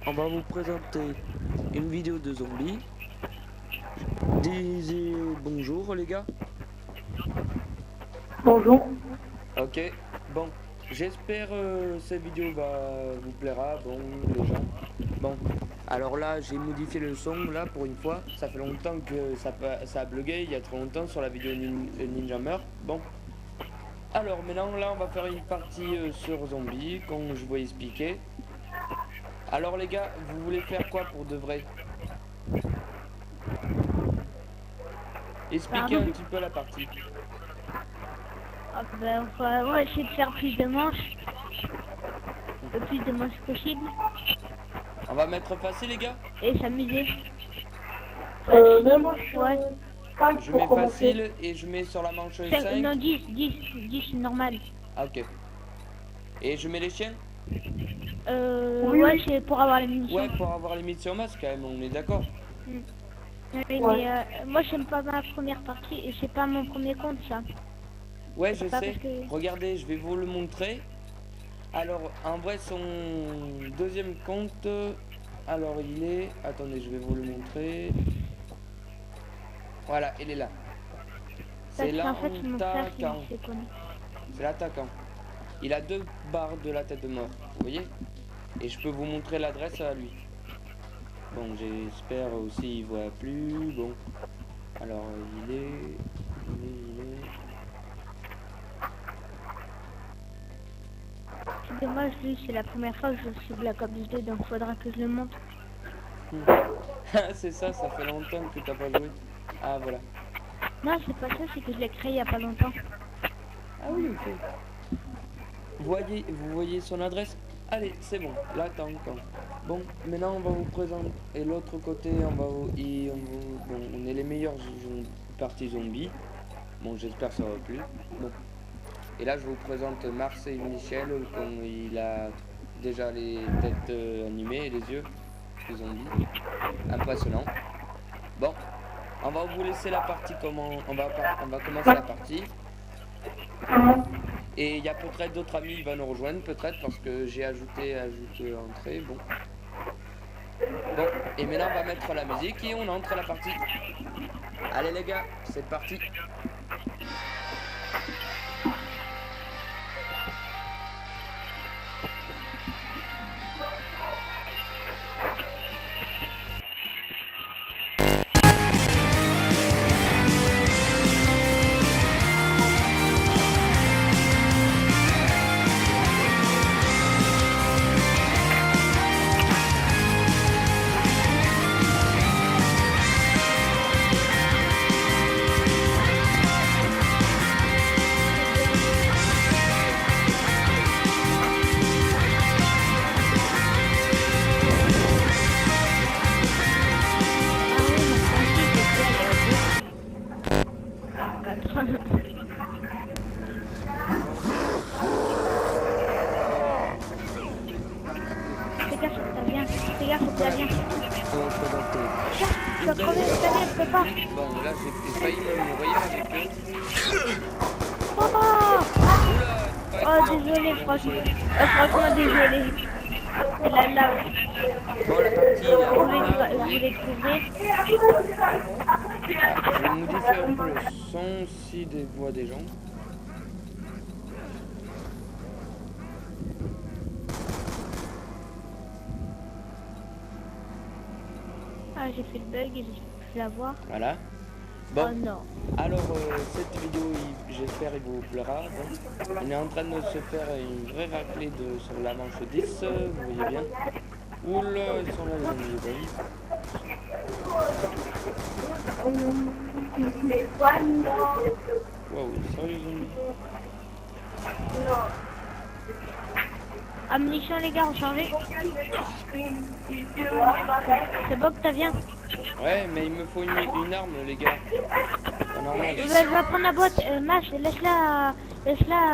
On va vous présenter une vidéo de zombies. Disez bonjour les gars. Bonjour. Ok, bon, j'espère cette vidéo vous plaira, bon les gens. Bon, alors là j'ai modifié le son là pour une fois. Ça fait longtemps que ça a bugué, il y a trop longtemps sur la vidéo Ninja Meurt. Bon, alors maintenant là on va faire une partie sur zombies, comme je vous ai expliqué. Alors les gars, vous voulez faire quoi pour de vrai? Expliquez un petit peu la partie. Ah ben, on va essayer de faire plus de manches. Le plus de manches possible. On va mettre facile les gars? Et s'amuser. Moi, je Ouais. Je mets facile et je mets sur la manche 5. Non, 10 c'est normal. Ah ok. Et je mets les chiens? Oui, Ouais, oui. c'est pour avoir les munitions. Ouais, pour avoir les missions masques quand même, on est d'accord. Mais moi, j'aime pas ma première partie et c'est pas mon premier compte, ça. Ouais, je Pas sais. parce que- Regardez, je vais vous le montrer. Alors, en vrai, son deuxième compte, alors il est... Attendez, je vais vous le montrer. Voilà, il est là. C'est Parce qu'en fait, c'est mon frère qui l'attaquant. s'est connu. C'est l'attaquant. Il a 2 barres de la tête de mort, vous voyez? Et je peux vous montrer l'adresse à lui. Bon, j'espère aussi il voit plus. Bon, alors il est... C'est dommage, lui, c'est la première fois que je suis Black Ops 2, donc faudra que je le monte. C'est ça, ça fait longtemps que t'as pas joué. Ah voilà. Non, c'est pas ça, c'est que je l'ai créé il y a pas longtemps. Ah oui, ok. Vous voyez son adresse? Allez, c'est bon, là t'as encore. Bon, maintenant on va vous présenter. Et l'autre côté, bon, on est les meilleurs parties zombies. Bon, j'espère que ça va plus. Bon. Et là, je vous présente Marcel Michel, comme il a déjà les têtes animées et les yeux des zombies. Impressionnant. Bon, on va vous laisser la partie comment on va commencer la partie. Et il y a peut-être d'autres amis qui vont nous rejoindre, peut-être parce que j'ai ajouté entrée. Bon. Bon, et maintenant on va mettre la musique et on entre à la partie. Allez les gars, c'est parti. Fais gaffe, ça vient. Fais gaffe, ça vient. On va présenter. Tu vas crever, ça vient, je peux pas. Bon, là j'ai failli me mourir avec eux. Oh, oh désolé, franchement. Franchement, désolé. C'est la lave. Bon, la partie là, Je voulais crever. je vais modifier un peu le son aussi des voix des gens. Ah, j'ai fait le bug et j'ai pu la voir. Voilà. Bon, Oh non. alors cette vidéo, j'espère il vous plaira. Bon, on est en train de se faire une vraie raclée sur la manche 10, vous voyez bien. Oula, ils sont là les amis, vous voyez. Waouh, sérieux zombies. Ah, munitions, les gars, on changeait. C'est bon que t'as bien. Ouais, mais il me faut une arme les gars. Pas normal. Je vais prendre la boîte. Mâche, laisse-la,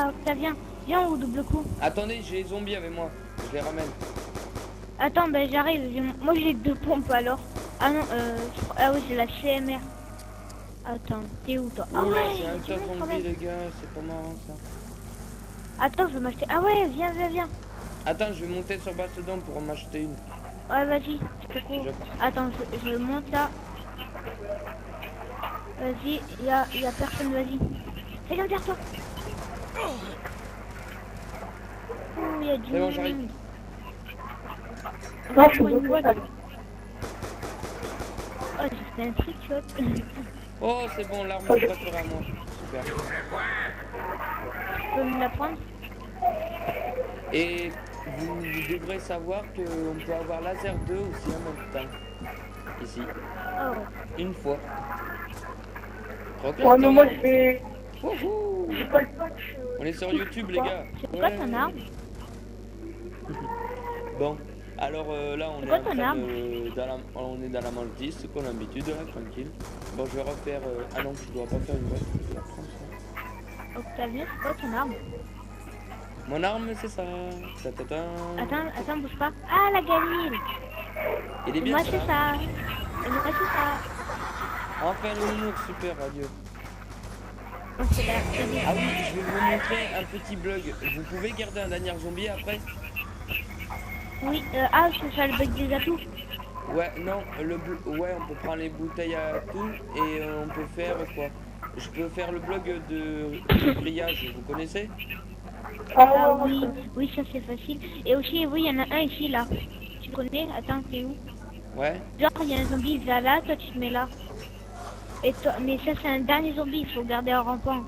Octavien. Viens au double coup. Attendez, j'ai les zombies avec moi. Je les ramène. Attends, ben j'arrive. Moi j'ai 2 pompes alors. Ah non, ah oui, c'est la CMR. Attends, t'es où toi? Ah Oula, ouais, c'est un tu tas veux quand zombie même. les gars, c'est pas marrant ça. Attends, je vais m'acheter. Ah ouais, viens. Attends, je vais monter sur Mastodon pour m'acheter une. Ouais, vas-y, je te cours. Attends, je monte là. Vas-y, y a personne, vas-y. Fais derrière toi. Oh, y a du C'est bon, j'arrive. monde. Non, je suis Prends une bloqué. boîte. Oh, j'ai fait un trick shot. Oh, c'est bon, l'arme est préférée à moi. Super. Tu peux me la prendre? Et vous devrez savoir qu'on peut avoir laser 2 aussi en même temps. Ici. Oh. Une fois. Trop Ouais, mais moi, classe. je vais... Wouhou. J'ai pas le patch. On est sur YouTube, les gars. C'est quoi ton arme? Bon, alors là, on C'est est quoi en ton train arme on est dans la manche 10, comme l'habitude, là, tranquille. Bon, je vais refaire... Ah non, je dois pas faire une boîte. Je vais la prendre, ça. Octavien, c'est quoi ton arme? Mon arme, c'est ça. Ta-ta-ta. Attends, bouge pas. Ah, la gamine! Il est bien, Moi, ça. c'est ça. Et moi, c'est ça. Enfin, le nounours, super, adieu. Oh, c'est la gamine. Ah oui, je vais vous montrer un petit blog. Vous pouvez garder un dernier zombie après? Oui, c'est ça le bug des atouts. Ouais, non, ouais, on peut prendre les bouteilles à tout et on peut faire quoi? Je peux faire le blog de grillage, vous connaissez? Ah oui, ça c'est facile. Et aussi, oui, il y en a un ici, là. Tu connais? Attends, c'est où? Ouais. Genre, il y a un zombie, il va là, toi tu te mets là. Et toi, mais ça c'est un dernier zombie, il faut garder en rampant.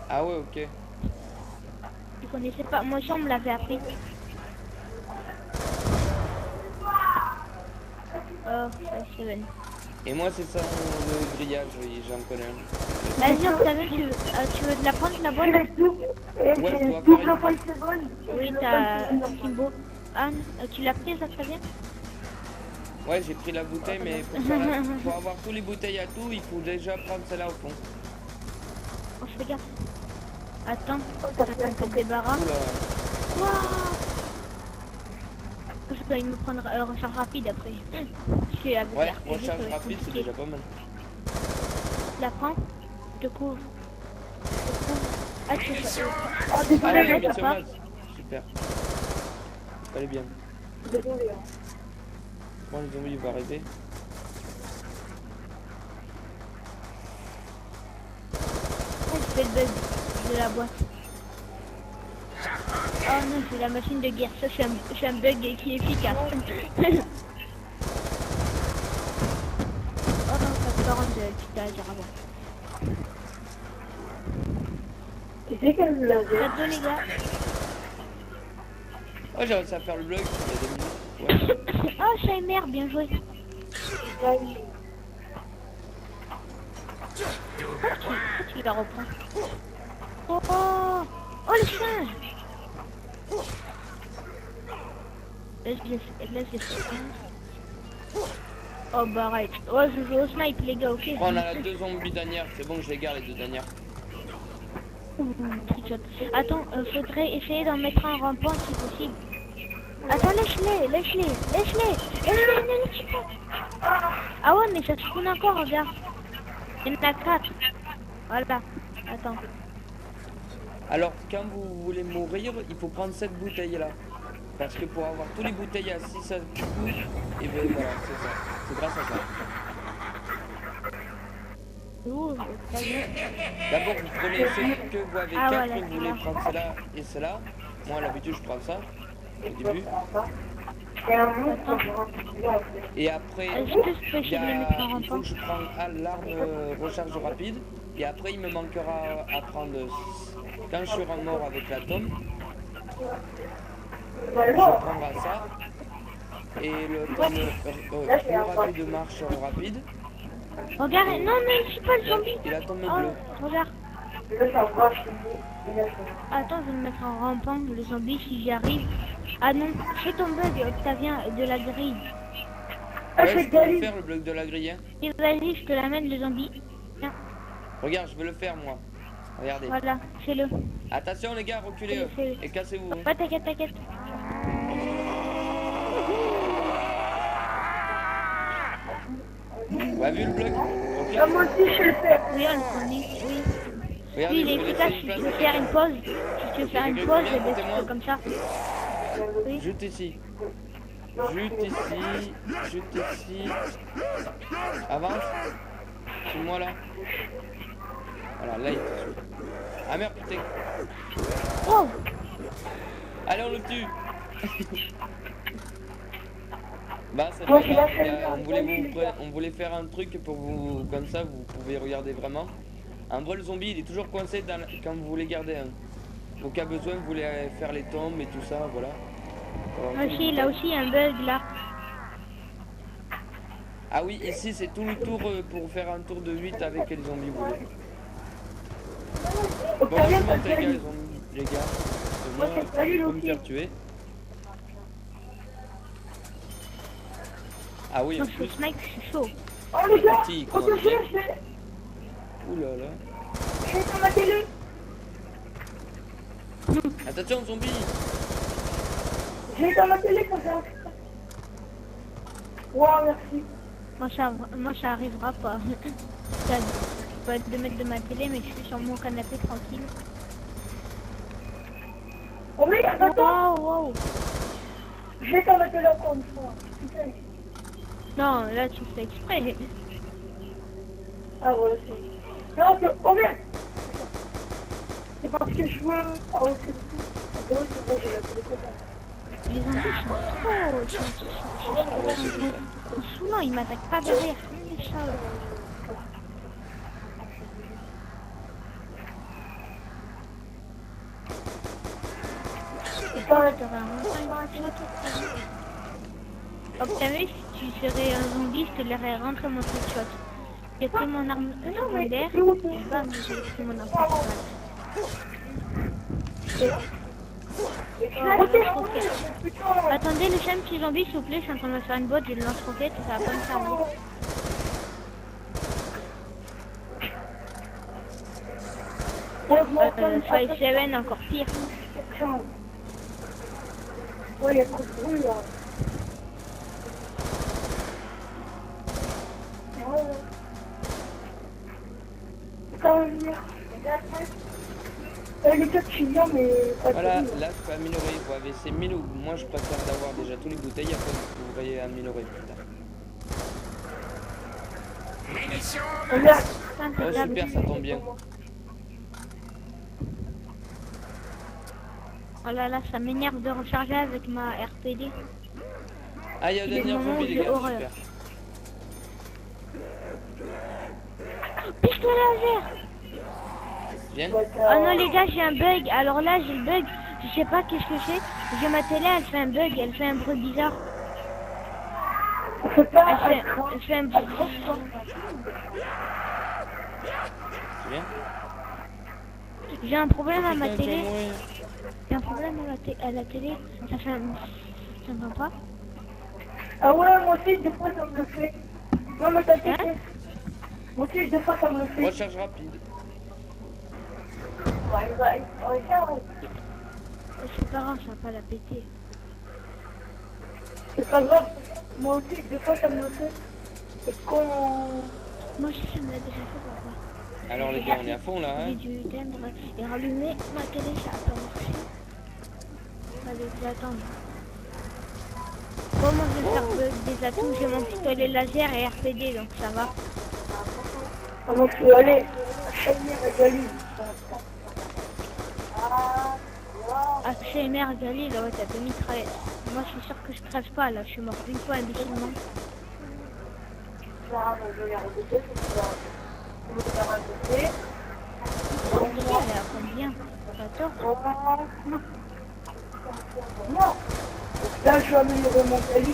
Ah ouais, ok. Tu connaissais pas? Moi aussi, on me l'avait appris. Oh, ça c'est bon. Et moi, c'est ça le grillage, oui, j'en connais un. Vas-y, Octavien, tu veux de la prendre, la boîte? Ouais, je dois faire Double une... point seconde. Oui, t'as Kimbo. Anne, tu l'as prise, Octavien? Ouais, j'ai pris la bouteille, mais pour avoir tous les bouteilles à tout, il faut déjà prendre celle-là au fond. On se fait gaffe. Attends, t'as des barras. Oula. Waouh! Je dois me prendre recharge rapide après. C'est avec Ouais, la RPG, recharge ça va être rapide, c'est compliqué. déjà pas mal. Je la prends, je te couvre. Ah, tu fais Oh, Ah désolé, ouais, ouais, bien t'as sûr, pas. Maz. Super. Allez bien. désolé. Bon, les zombies, il va arriver. Oh, c'est le bug de la boîte. Oh non, c'est la machine de guerre. Ça, c'est un bug qui est efficace. Oh non, ça te rend tu t'as à dire avant. Tu sais qu'elle me l'a dit. Cadeau, les gars. Oh, j'ai réussi à faire le blog il y a 2 minutes. Ouais. Oh, Shaimer, bien joué. Pourquoi tu la reprends? Oh, oh, oh le singe! Laisse les singes. Oh bah arrête. Oh, je joue au snipe les gars, ok? Oh, on a 2 zombies dernières, c'est bon, je les garde les 2 dernières. Trickshot. Attends, faudrait essayer d'en mettre un rampant si possible. Attends, laisse-les, ne laisse pas. Ah ouais, mais ça se tourne encore, regarde. Il y en a 4. Voilà. Attends. Alors, quand vous voulez mourir, il faut prendre cette bouteille-là. Parce que pour avoir tous les bouteilles à 6 à coup, et ben voilà, c'est ça. C'est grâce à ça. Ouh, ça y est. D'abord, vous prenez ce que vous avez Ah, 4, voilà, vous voulez c'est prendre celle-là et celle-là. Moi, à l'habitude, je prends ça au début. Et après, Est-ce que je peux il essayer de les mettre en faut rampant? que je prenne l'arme recharge rapide. Et après, il me manquera à prendre, quand je serai mort avec la tome, je prendrai ça. Et le tome plus rapide de marche rapide. Regarde, non, mais je suis pas le zombie. Et la tome bleue. Oh, regarde. Attends, je vais me mettre en rampant le zombie si j'y arrive. Ah non, fais ton bug, Octavien, de la grille. Ouais, je peux le faire le bloc de la grille. Hein. Et vas-y, je te l'amène le zombie. Tiens, Regarde, je vais le faire moi. Regardez. voilà, fais-le. Attention les gars, reculez et cassez-vous. Hein. Ouais, t'inquiète. Ouais, vu le bloc. Ok. Ah, moi aussi, je le fais. Oui, on le connaît, oui. Regardez, Oui, il je est vais efficace laisser si une tu place. veux faire une pause. Si tu veux faire une pause, Quelqu'un et vient, ben, tu fais comme ça. Oui. Juste ici. Juste ici. Juste ici. Avance. Suis-moi là. Voilà, là il te suit. Ah merde, putain. Oh, Allez, on le tue. Bah, ça Moi, fait j'ai bien, la les flemme gars. de regarder, les gars. On voulait faire un truc pour vous. Comme ça, vous pouvez regarder vraiment. En vrai, le zombie, il est toujours coincé quand vous voulez garder un. Au cas besoin, vous voulez faire les tombes et tout ça, voilà. Alors, tous les aussi, là détails. aussi, il y a un bug là. Ah oui, ici, c'est tout le tour pour faire un tour de 8 avec les zombies, vous voulez. Au Bon, moi, je carré, pas monte, de les gars, valide. les gars. Parce que Moi, moi, c'est valide je peux me aussi. faire tuer. Ah oui, en Moi, je plus. fais snipe, je suis chaud. Oh, les gars, Petit, faut comment que dire. je Ouh là là. j'ai sur ma télé. Attention, zombie. J'ai dans ma télé quand ça. Wow, merci. Moi, ça arrivera pas. Ça, je peux être 2 mètres de ma télé, mais je suis sur mon canapé tranquille. Oh, mais attends, Wow, wow. j'ai dans ma télé encore une fois. Putain. Non, là, tu fais exprès. Ah, voilà, c'est. Non, c'est. Oh, merde. C'est parce que je veux. Ah, ouais, c'est tout. Ah, ouais, c'est bon, j'ai la télé comme ça. Les zombies sont trop saoulants, ils m'attaquent pas derrière. Les chats. Hop, t'as vu, si tu serais un zombie, je te l'aurais rentré mon trickshot. J'ai pris mon arme secondaire, et bam, j'ai pris mon arme principale. Lance-roquette. Attendez, laissez un petit zombie, s'il vous plaît, je suis en train de me faire une botte, j'ai le lance-roquette, ça va pas me servir. Five Seven, encore pire. Ouais, il y a trop de bruit là. Ouais. Ça va venir. Les gars, tu viens, mais pas de Voilà, bruit. là, je peux améliorer. Vous avez ces 1000 ou moi, je préfère d'avoir déjà tous les bouteilles. Après, vous pourrez améliorer plus tard. Regarde. Oh, super, ça tombe bien. Oh là là, ça m'énerve de recharger avec ma RPD. Ah, il y a un Des dernier moments zombie, où les j'ai gars, horreur. super. Pistolet laser! Viens. Oh non les gars, j'ai un bug. Alors là, j'ai le bug. Je sais pas qu'est-ce que c'est. J'ai ma télé, elle fait un bug, elle fait un bruit bizarre. C'est pas Elle fait un bruit. Tu viens. J'ai un problème à ma Putain, tu vas télé. mourir. J'ai un problème à la télé. Ça fait un... Ça me va pas. Ah ouais, moi aussi, des fois, ça me le fait. Non, mais t'inquiète. Hein? Moi aussi, des fois, ça me le fait. Recharge rapide. Ouais, regarde. C'est pas grave, ça va pas la péter. C'est pas grave. Moi aussi, des fois, ça me le fait. Et quand... Moi aussi, ça me l'a déjà fait parfois. Alors, les gars, on est à fond là. J'ai Hein. dû éteindre et rallumer ma télé, ça a pas marché. Allez, je vais attendre. Bon, moi je vais faire des atouts, j'ai mon pistolet laser et RPD, donc ça va. Ah, moi, je suis allé. Chez Gali. HMR Gali, là ouais, t'as 2 mitraillettes. Moi je suis sûr que je crève pas là, je suis mort une fois imbécilement. Elle est à combien? 14? Non. Là, je vais améliorer mon Gali.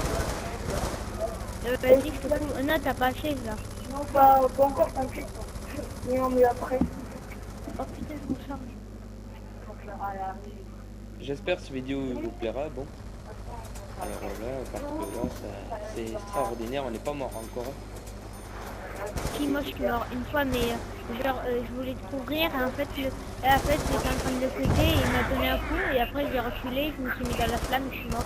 Vas-y, je te trouve. Non, t'as pas assez là. Non, pas encore, t'inquiète. Mais on met après. Oh putain, je me charge. J'espère que cette vidéo vous plaira. Bon. Alors là, parce que là, c'est extraordinaire. On n'est pas mort encore. Si, moi je suis mort une fois, mais genre je voulais te couvrir et en fait, j'étais en train de le fêter et il m'a donné un coup et après j'ai reculé, je me suis mis dans la flamme et je suis mort.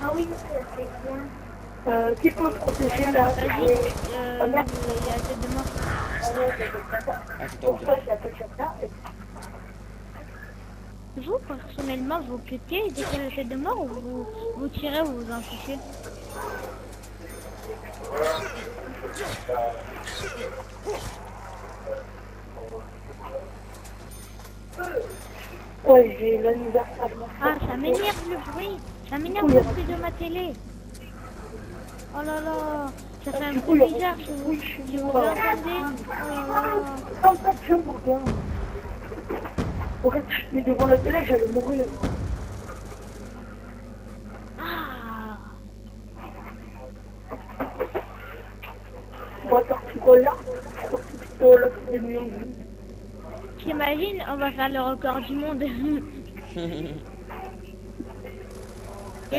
Ah oui, c'est bien. Qui peut se protéger là? Vas-y, il y a la tête de mort. Ah, c'est top. Vous, personnellement, vous cutez dès qu'il y a la tête de mort ou vous tirez ou vous en fichez? Ouais, j'ai l'anniversaire. Ah, ça m'énerve le bruit. Ça m'énerve le bruit de ma télé. Oh là là, ça fait un Du coup, bruit il y a bizarre. beaucoup Si de vous, bruit chez si vous moi. l'entendez. Oh là là. Comme ça, je me regarde. En fait, je suis devant la télé, j'allais mourir. Ah. Bon, attends, tu vois là, là, c'est des millions de vues. T'imagines, on va faire le record du monde. Et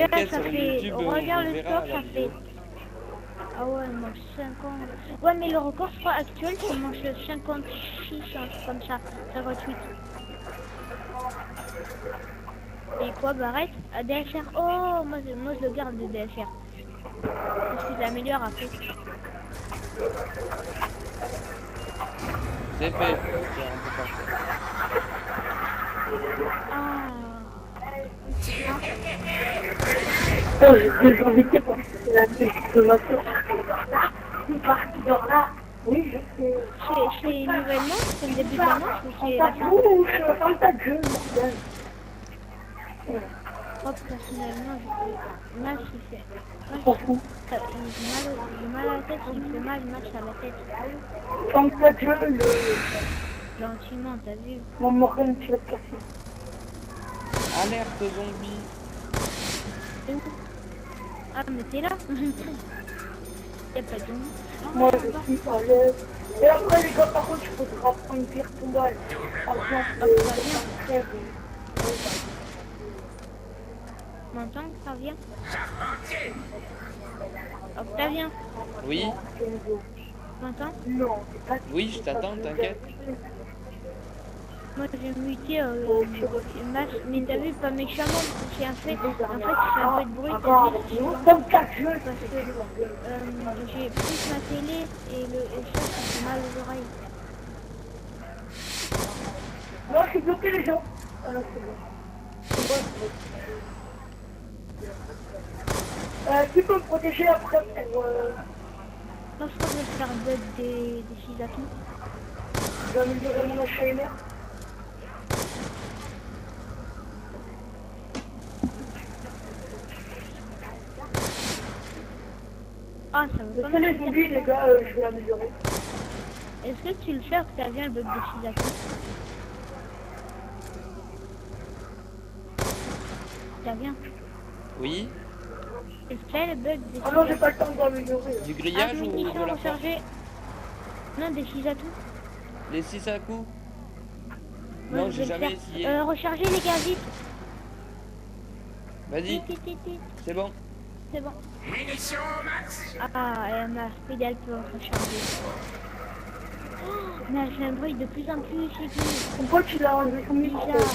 là, T'inquiète, ça sur fait... YouTube, on Regarde le verra score, la ça vidéo. fait... Ah ouais, moi 50. Ouais, mais le record, je crois, actuel, c'est mon 56, un truc comme ça. 58. Et quoi, Barrett? Ah, DSR. Oh, moi, je le garde, le DSR. Parce que j'améliore après. C'est fait. Tiens, on peut partir. Ah. Oh, j'ai des invités parce que c'est la nuit de ma soeur. Une partie dans là. Oui, je sais. C'est nouvellement? C'est le début de l'annonce ou c'est la fin? Ouh, je suis en tas de jeux, bordel. Moi, personnellement, moi, si c'est... On s'en fout. J'ai mal à la tête, il me fait mal, match à la tête. En tas de jeux, Gentiment, t'as vu? mon Morgan, tu vas te casser. Alerte zombie. T'es où? Ah, mais t'es là? Y'a pas de zombie. Moi, je suis à l'aise. Et après, les gars, par contre, il faudra prendre une pierre tombale. Par exemple, M'entends, Octavien? Octavien, Oui, m'entends? non, c'est pas oui, je t'attends, t'inquiète. Moi, j'ai muté match, mais t'as vu, pas méchamment, c'est un fait. En fait, il fait un peu de bruit, t'as vu? Comme ça, je Parce que j'ai pris ma télé et ça fait mal aux oreilles. Non, je suis bloqué les gens. Ah non, c'est bon. C'est bon, c'est bon. Tu peux me protéger après pour... Non, je crois que je vais faire bug des 6 atouts. Je vais améliorer mon HMR. Ah, ça veut pas C'est les mal. zombies, les gars, je vais l'améliorer. Est-ce que tu le fais, Octavien, le bug des 6 atouts? Octavien, Oui. est-ce que c'est le bug des 6 Ah non, j'ai atouts? pas le temps de l'améliorer. Du Ah, grillage mais ou ils de sont la force? rechargés. Non, des 6 atouts. Les 6 à coups? Moi, Non, je j'ai vais le jamais faire. essayé. Rechargez les gars, vite. Vas-y, Vite. c'est bon. C'est bon. Ah, ma speed, elle peut recharger. Oh, mais elle fait un bruit de plus en plus aigu. Mon pote, il a enlevé son micro. Bizarre.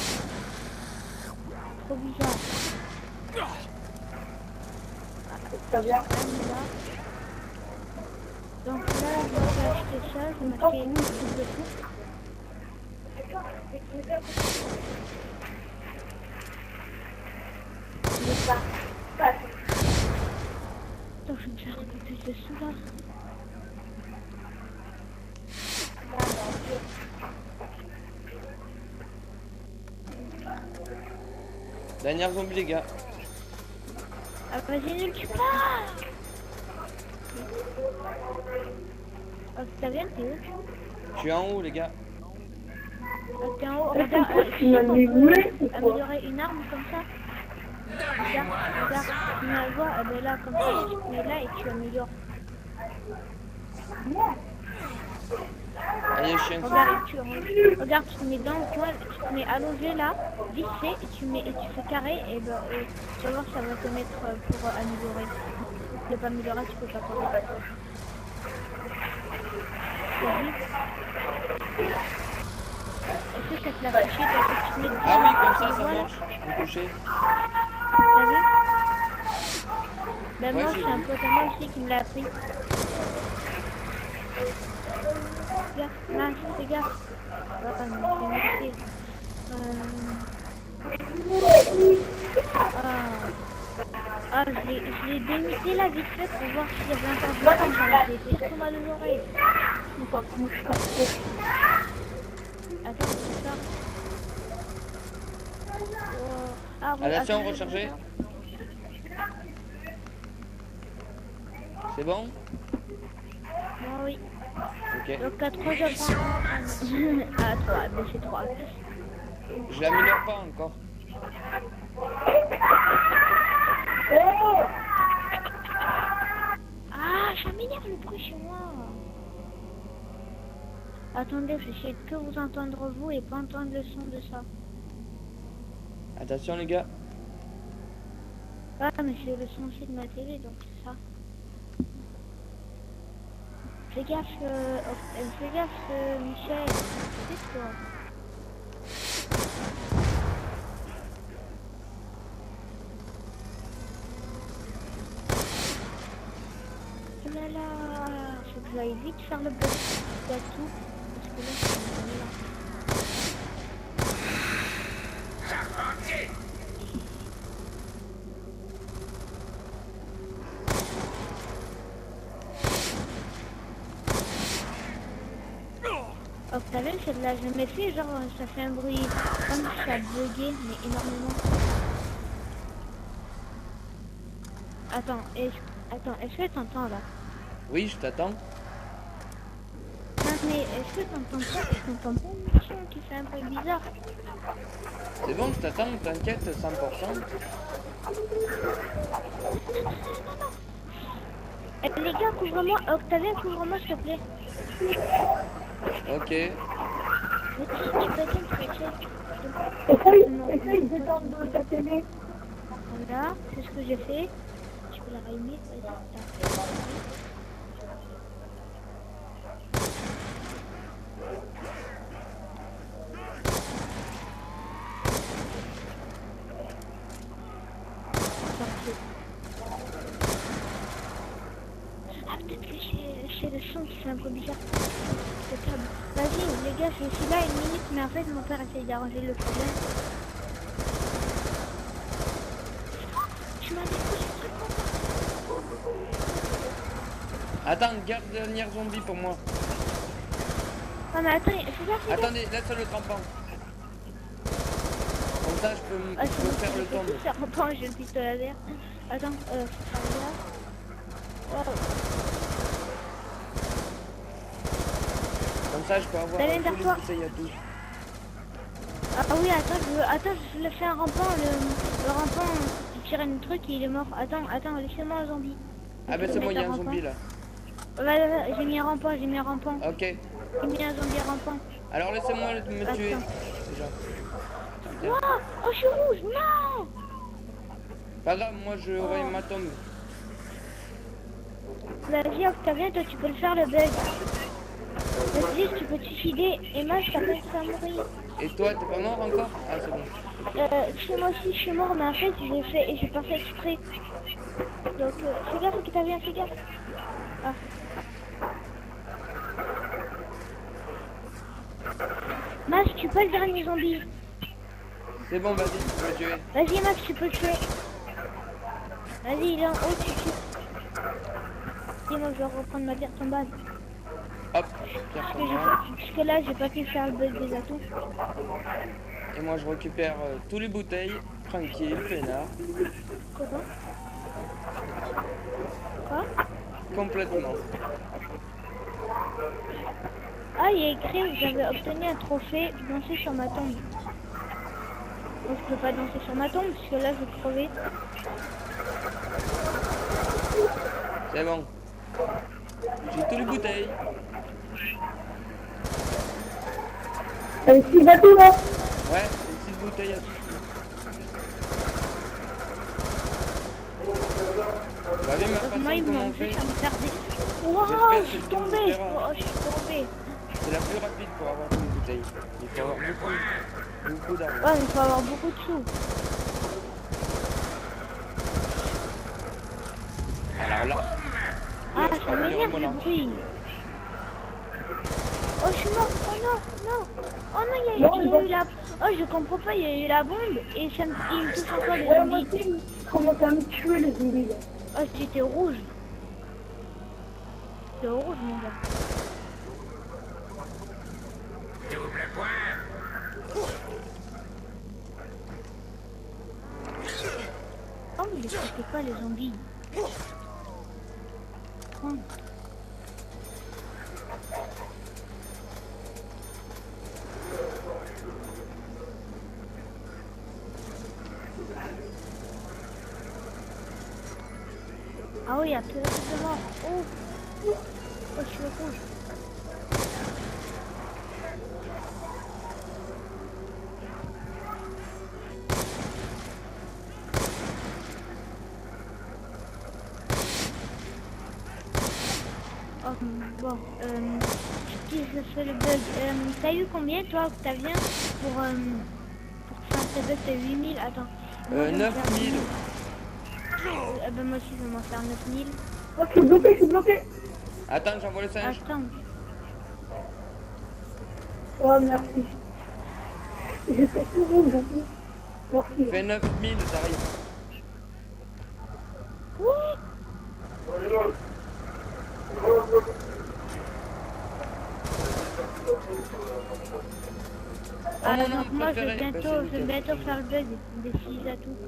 Trop bizarre. Ça vient. Bizarre. Donc là, je vais acheter ça. Je vais m'acheter une coupe de tout. Attends, je vais me faire un peu plus de sous là. Dernière zombie, les gars. Ah, vas-y, nul, tu pars. Octavien, t'es où? Je suis en haut, les gars. T'es en haut. Est-ce Regarde, qu'on peut tu sais finalement qu'on muer peut ou quoi? améliorer une arme comme ça. Regarde, tu me la vois, eh ben là, comme ça, tu te mets là et tu améliores. Allez, chien. Regarde, tu te mets dans le coin, tu te mets allongé là, vite fait, et tu fais carré, et ben, tu vas voir, ça va te mettre pour améliorer. Tu peux pas améliorer, tu peux pas courir. T'as vu? Est-ce que ça te l'a affiché? Tu te mets Ah oui, comme ça, tu ça vois, là? marche. Je vais coucher. T'as vu? Ben Ouais, moi, j'ai c'est un vu. pote à moi aussi qui me l'a appris. Regarde, là, fais gaffe. Ouais, mais c'est marqué. Ah, je l'ai démuté là vite fait pour voir s'il y avait encore du temps. Ça m'a fait trop mal aux oreilles. Attends, c'est ça. Ah, oui, Attention, attends, recharger. attends. C'est bon? Bon, oui. Ok. Donc à 3 je prends. À 3, mais c'est 3. Je l'améliore pas encore. Ah, ça m'énerve le bruit chez moi. Attendez, j'essaie de que vous entendre vous et pas entendre le son de ça. Attention les gars. Ah, mais c'est le son aussi de ma télé, donc c'est ça. Fais gaffe, Michel. C'est toi. Oh là là, faut que j'aille vite faire le gâteau. Parce que là, c'est là. Oh, t'as vu, c'est de la jamais fait, genre ça fait un bruit comme si ça buguait, mais énormément. Attends, est-ce que t'entends là? Oui, je t'attends. Non mais est-ce que t'entends pas? Je t'entends pas une mission qui fait un peu bizarre. C'est bon, je t'attends, t'inquiète, 100%. Les gars, couvre-moi, Octavien, couvre-moi s'il te plaît. Ok. Mais tu peux être une chef. Essaye d'éteindre ta télé. Voilà, c'est ce que j'ai fait. Tu peux la rallumer, vas-y. Ah, peut-être que c'est le son qui fait un peu bizarre. Vas-y, les gars, je suis là une minute, mais en fait, mon père essaye d'arranger le problème. Tu m'as dit que c'est très content. Attends, garde le dernier zombie pour moi. Ah, mais attends, fais gaffe. Attendez, laisse le trempant. Comme ça, je peux Ah, c'est bon, faire le tombe. Ça reprend, j'ai le pistolet à l'air. Attends, faut faire gaffe. Wow. Comme ça, je peux avoir T'as l'air tous vers les toi. bouteilles à tout. Ah oui, attends, je voulais faire un rampant. Le rampant, il tire un truc et il est mort. Attends, laissez-moi un zombie. Ah ben c'est bon, il y a un zombie là. Ouais, j'ai mis un rampant. Ok. J'ai mis un zombie rampant. Alors laissez-moi me tuer. Attends. Déjà. Wow, oh, je suis rouge, non. Pas grave, moi je aurai ma tombe. Vas-y, Octavien, toi tu peux le faire le bug. Vas-y, tu peux te suicider. Et moi, je t'appelle ça mourir. Et toi, t'es pas mort encore? Ah c'est bon. Moi aussi, je suis mort, mais en fait, j'ai pas fait exprès. Donc, fais gaffe, Octavien, fais gaffe. Ah. Max, tu peux le dernier zombie. C'est bon, vas-y, tu peux le tuer. Vas-y, Max, tu peux le tuer. Vas-y, il est en haut, tu tues. Et moi, je vais reprendre ma pierre tombale. Hop, pierre tombale. Parce que là, j'ai pas pu faire le bug des atouts. Et moi je récupère tous les bouteilles. Tranquille, peinard. Quoi? Complètement. Ah, il y a écrit que j'avais obtenu un trophée danser sur ma tombe. Donc je peux pas danser sur ma tombe parce que là je vais crever. C'est bon. J'ai tous les bouteilles. Avec 6 bateaux là. Ouais, c'est 6 bouteilles à tout. Bah oui, ma Moi, il façon me comment on manque fait. juste à me faire des... Wow, je suis tombée. Oh, je suis tombée. C'est la plus rapide pour avoir tous les bouteilles. Il faut avoir beaucoup d'argent. Ouais, mais il faut avoir beaucoup de sous. Alors là, Ah, ça m'énerve le bruit. Oh, je suis mort. Oh non, non. Oh non, il y a eu la... Oh, je comprends pas, il y a eu la bombe et ça me, il me touche encore les Ouais, moi zombies. aussi, comment à me tuer les zombies là. Oh, c'était rouge. C'est rouge, mon gars. Oh, mais c'était pas les zombies. Oh. Ah oui, il y a plus de mort. Oh, oh, je suis rouge. Oh, bon, je fais le bug. T'as eu combien, toi, Octavien, pour que ça te bug? T'as 8000, attends. Moi, je vais me faire 9000. ben, moi aussi, je vais m'en faire 9000. Oh, je suis bloqué, je suis bloqué. Attends, j'envoie le singe. Attends. Oh, merci. J'étais tout rouge en plus. Merci. Fais 9000, t'arrives. Oui. Oh non, non, Donc moi, je vais préféré. bientôt faire le bug des 6 atouts.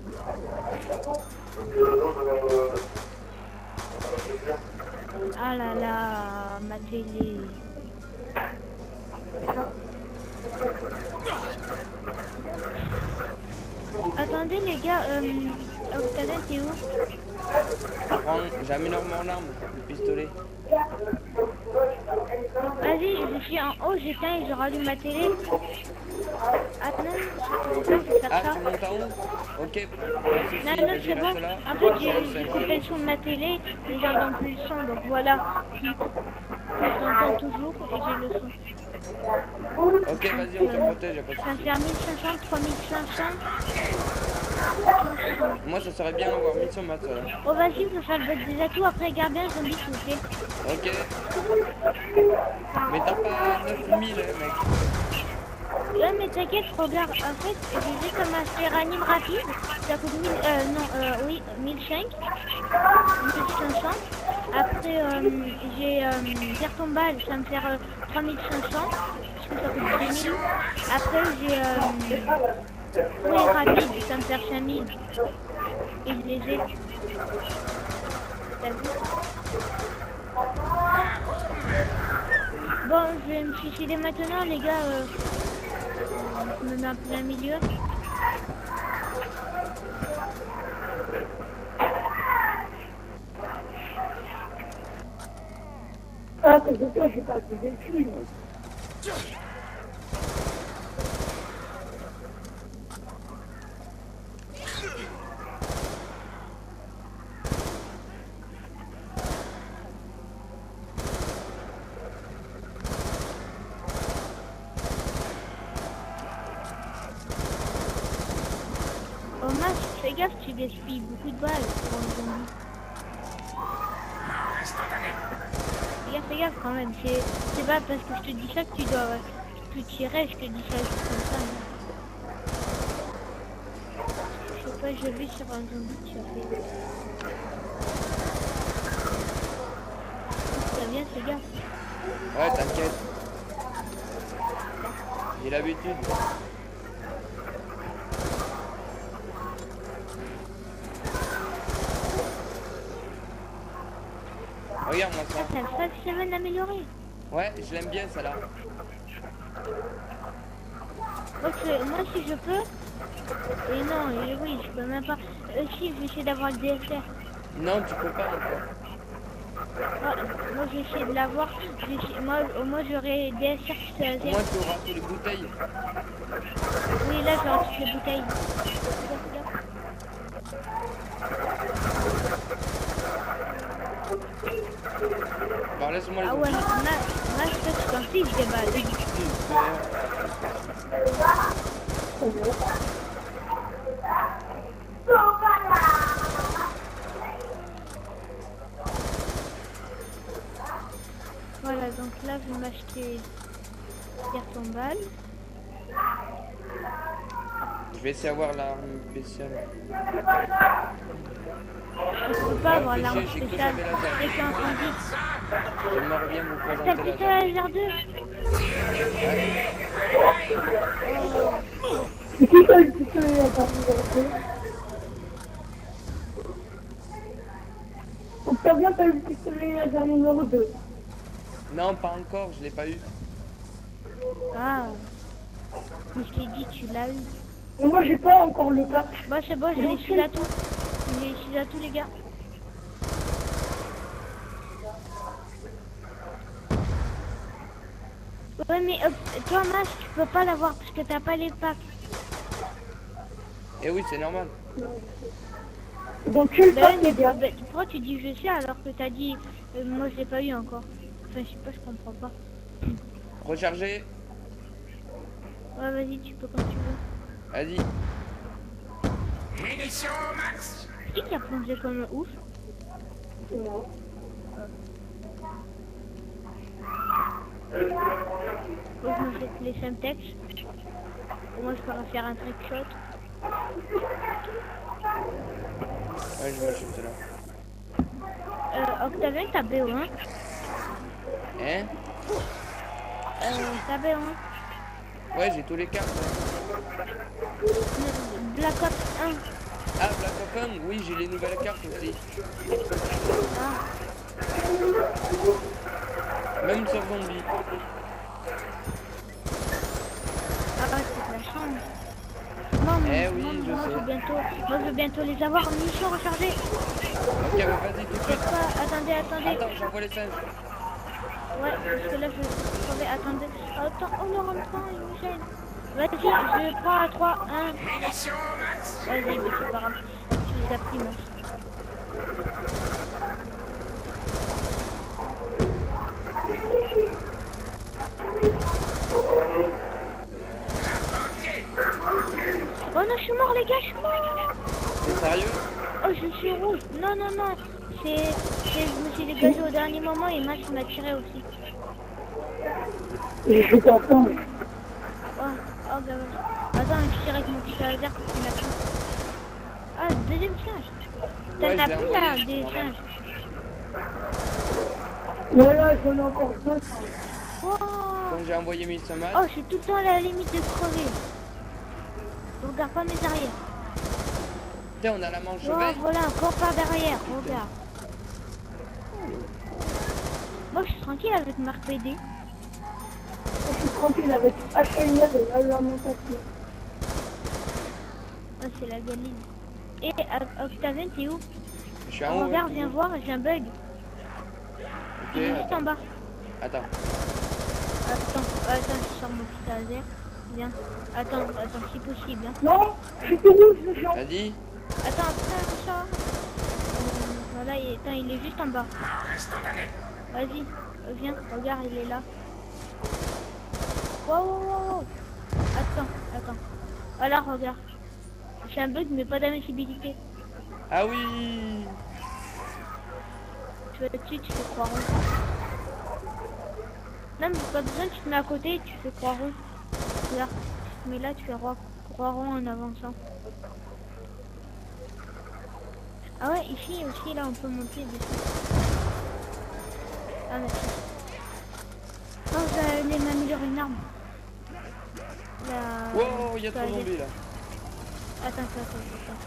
Ah là là, ma télé. Attendez les gars, Octavien, t'es où? J'améliore mon arme, le pistolet. Vas-y, je suis en haut, j'éteins et je rallume ma télé. Attends, je vais faire Ah, ça. tu montes en haut? Ok. Non, non, c'est bon. En fait, j'ai coupé le son de ma télé, mais j'entends plus le son, donc voilà. J'entends toujours et j'ai le son. Ok, vas-y, on te protège, y'a pas de Ça me soucis. fait 1500, 3500. Moi, ça serait bien d'avoir mis sur ma là. Oh, vas-y, je vais faire le bug des atouts, après garde bien le zombie, s'il vous plaît. Ok. Mais t'as pas 9000, mec. Ouais, mais t'inquiète, regarde, en fait, j'ai juste commencé ranime rapide, ça coûte 1000, oui, 1005, 1500. Après, j'ai tire ton balle, ça me fait 3500, parce que ça coûte 2000. Après, j'ai oui, rapide, ça me fait 5000. Et je les ai. T'as vu? Bon, je vais me suicider maintenant, les gars. Je me mets en plein milieu. Ah, que de toi, j'ai pas de véhicule. Oh mince, fais gaffe, tu gaspilles beaucoup de balles pour un zombie. Fais gaffe quand même, c'est pas parce que je te dis ça que tu dois tout tirer, je te dis ça juste comme ça. Je sais pas, je vais sur un zombie, tu as fait. Ça vient, fais gaffe. Ouais, t'inquiète. J'ai l'habitude. Regarde-moi ça. Ah, t'as le 5-7 amélioré. Ouais, je l'aime bien, celle-là. Ok, moi si je peux. Et non, et oui, je peux même pas. Si, je vais essayer d'avoir le DSR. Non, tu peux pas encore. Ah, moi j'ai essayé de l'avoir. Moi, au moins j'aurai DSR qui se Au moins, tu auras toutes les bouteilles. Oui, là j'aurai toutes les bouteilles. Alors, laisse-moi les Ah ouais, moi je peux t'en fiche des balles. Voilà, donc là je vais m'acheter tire ton balle. vais essayer d'avoir l'arme spéciale. Je peux pas avoir l'arme J'ai cru que spéciale. j'avais laser. C'est qu'un incendie. J'aimerais bien vous T'as présenter pris la ta laser 2? C'est qui ça le pistolet à part numéro 2? Octavien, t'as eu le pistolet à part numéro 2. Non, pas encore, je l'ai pas eu. Ah. Mais je t'ai dit, tu l'as eu. Et moi, j'ai pas encore le cas. Bon, c'est bon, j'ai les à tout. J'ai les à tous les gars. Ouais, mais toi, Mas, tu peux pas l'avoir parce que t'as pas les packs. Eh oui, c'est normal. Donc, tu le Ben, pack, mais les gars. pourquoi tu dis je sais alors que t'as dit moi je l'ai pas eu encore? Enfin, je sais pas, je comprends pas. Recharger. Ouais, vas-y, tu peux comme tu veux. Vas-y. Munitions max. Qui a plongé comme un ouf? C'est moi. Faut que je m'achète les Semtex. Moi, je pourrais faire un trick shot. Ouais, je m'achète là. Octavien, t'as BO1. Hein? T'as BO1. Ouais, j'ai tous les cartes. Ouais. Black Ops 1. Ah, Black Ops 1, oui, j'ai les nouvelles cartes aussi. Ah. Même sur zombie. Ah, c'est de la chance. Non, Eh oui, je moi, sais. je veux bientôt les avoir. Mission rechargée. Ok, bah vas-y tout de suite. Attendez. Attends, j'envoie les singes. Ouais, parce que là, attendez. Attends, on le rentre, il me gêne. Vas-y, je prends à 3, 1. Munitions max. Vas-y, mais c'est pas grave. Tu les as pris, moi. Oh non, je suis mort, les gars, je suis mort. T'es sérieux? Oh, je suis rouge. Non. Je me suis dégagé au dernier moment et Max m'a tiré aussi. Je t'entends. Oh, gamin. Attends, je tire avec mon petit laser parce qu'il m'a pris. Ah, deuxième singe. T'en Ouais, as je l'ai plus envoyé, là, je des comprends. singes. Voilà, j'en ai encore deux. Oh, Donc j'ai envoyé 1100 matchs. oh, je suis tout le temps à la limite de crever. Je regarde pas mes arrières. Tiens, on a la manche Oh, verte. voilà, encore par derrière, regarde. Moi, je suis tranquille avec Marc PD. Je suis tranquille avec HLR et l'alimentation. Oh, c'est la galine. Et Octavien, t'es où? Je suis en haut. Regarde, ouais, viens voir, j'ai un bug. Ok, Il est juste en attends. bas. Attends. Attends, je sors mon petit laser. Viens. Attends, si possible. Hein. Non, je suis tout rouge, les gens. Vas-y. Attends, je sors. Voilà, il est juste en bas. Vas-y, viens, regarde, il est là. Wow. Attends. Voilà, regarde. J'ai un bug, mais pas d'invincibilité. Ah oui. Tu vas dessus, tu fais croix rond. Non, mais pas besoin, tu te mets à côté et tu fais croix rond. Regarde. Mais là, tu fais croix rond en avançant. Ah ouais, ici aussi, là, on peut monter dessus. Ah, merci. Oh, j'allais m'améliorer une arme. La... Wow, il y a trop de zombies là. Attends,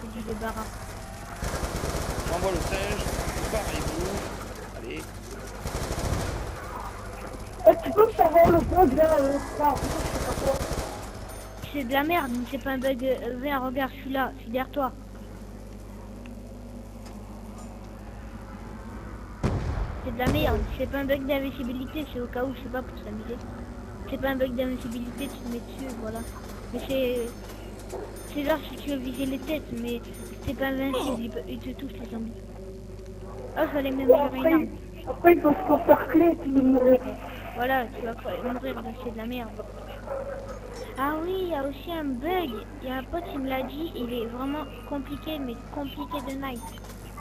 c'est du débarras. J'envoie le singe. Barrez-vous. Allez. Tu peux savoir le bug là, je sais pas quoi. C'est de la merde, mais c'est pas un bug vert. Regarde, je suis là, je suis derrière toi. C'est de la merde, c'est pas un bug d'invincibilité, c'est au cas où, je sais pas, pour s'amuser. C'est pas un bug d'invincibilité, tu te mets dessus, voilà. Mais c'est genre si tu veux viser les têtes, mais c'est pas invincible, ils te touchent les zombies. Oh, je vais aller m'améliorer une arme. Après, il faut se faire clé, tu veux mourir. Voilà, tu vas mourir, donc c'est de la merde. Ah oui, il y a aussi un bug. Il y a un pote qui me l'a dit, il est vraiment compliqué, mais compliqué de night.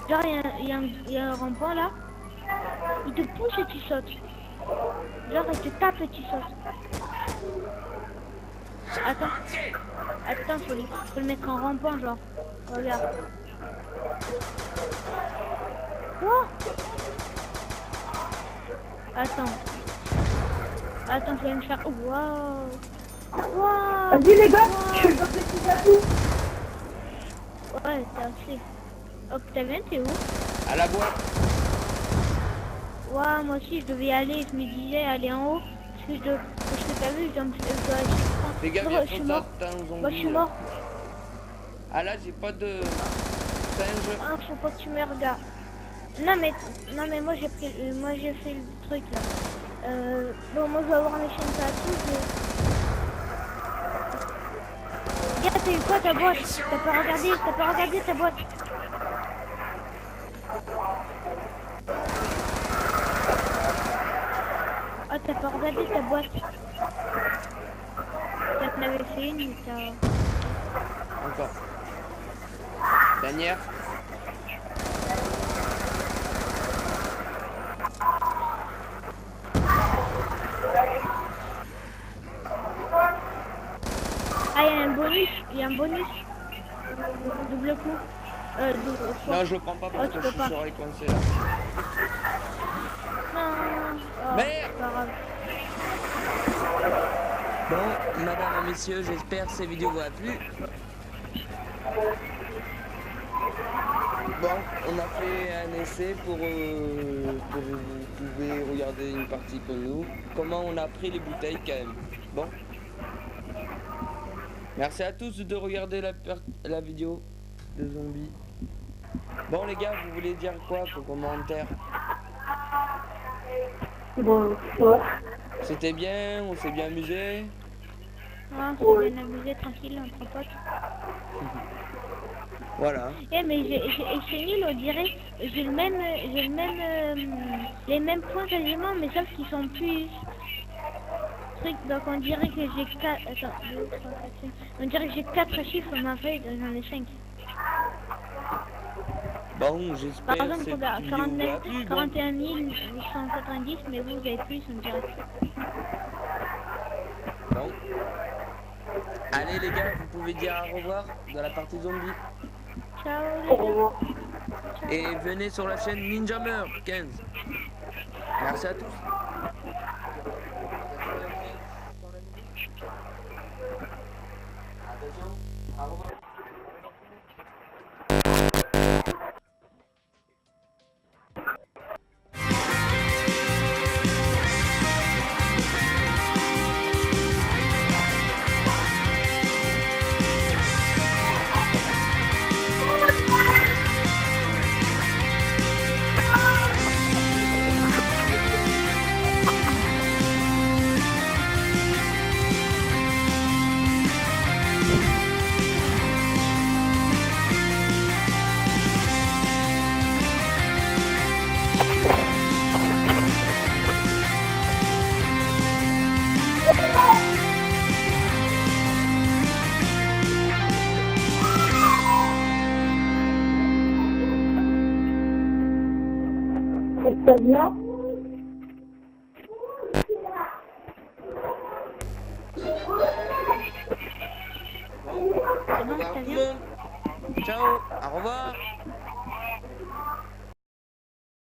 Genre, il y a un rond-point là, il te pousse et tu sautes. Genre, il te tape et tu sautes. Attends. Attends, faut le mettre en rampant, genre. Regarde. Quoi? Attends. Attends, je vais me faire... Waouh. Waouh. Vas-y les gars, Waouh. je suis dans ce petit bateau. Ouais, c'est assez. Octavien, t'es où? À la boîte. Waouh, moi aussi, je devais y aller. Je me disais aller en haut. Parce que je t'ai pas vu, je dois Les gars, je viens suis trop mort. tard, t'as un zombie. Moi, je suis là. mort. Ah là, j'ai pas de singe. Ah, faut pas que tu me regardes. Non mais moi j'ai pris, moi j'ai fait le truc là. Bon, moi je vais avoir mes chaînes tatues. Regarde, t'as eu quoi ta boîte? T'as pas regardé ta boîte? Ah, t'as pas regardé ta boîte? T'en avais fait une, mais t'as... Encore. Dernière. Ah, il y a un bonus. Double coup. Double fois. Non, je le prends pas parce Oh, tu que peux je pas. serai coincé là. Non. Oh, Merde. c'est pas grave. Bon, madame et messieurs, j'espère que cette vidéo vous a plu. Bon, on a fait un essai pour vous pouvez regarder une partie comme nous. Comment on a pris les bouteilles quand même. Bon. Merci à tous de regarder la vidéo de zombies. Bon les gars, vous voulez dire quoi comme commentaire? Bon, ouais. C'était bien, on s'est bien amusé. Ah, on s'est bien amusé tranquille entre potes. Voilà. Eh mais c'est nul, on dirait. J'ai le même, les mêmes points quasiment, mais sauf qu'ils sont plus trucs. Donc on dirait que j'ai 4. Attends, 2, 3, 4, 5. On dirait que j'ai 4 chiffres sur ma feuille, j'en ai 5. Bon, Par j'espère que exemple, cette regarde, vidéo vous a 49, plu. Bon. 41 890, mais vous avez plus, on dirait. Bon. Allez les gars, vous pouvez dire au revoir dans la partie zombie. Ciao les Au gars. revoir. Et venez sur la chaîne Ninjamer 15. Merci à tous. Attention, au revoir. Ça vient. C'est bon, ça vient? Ciao, au revoir.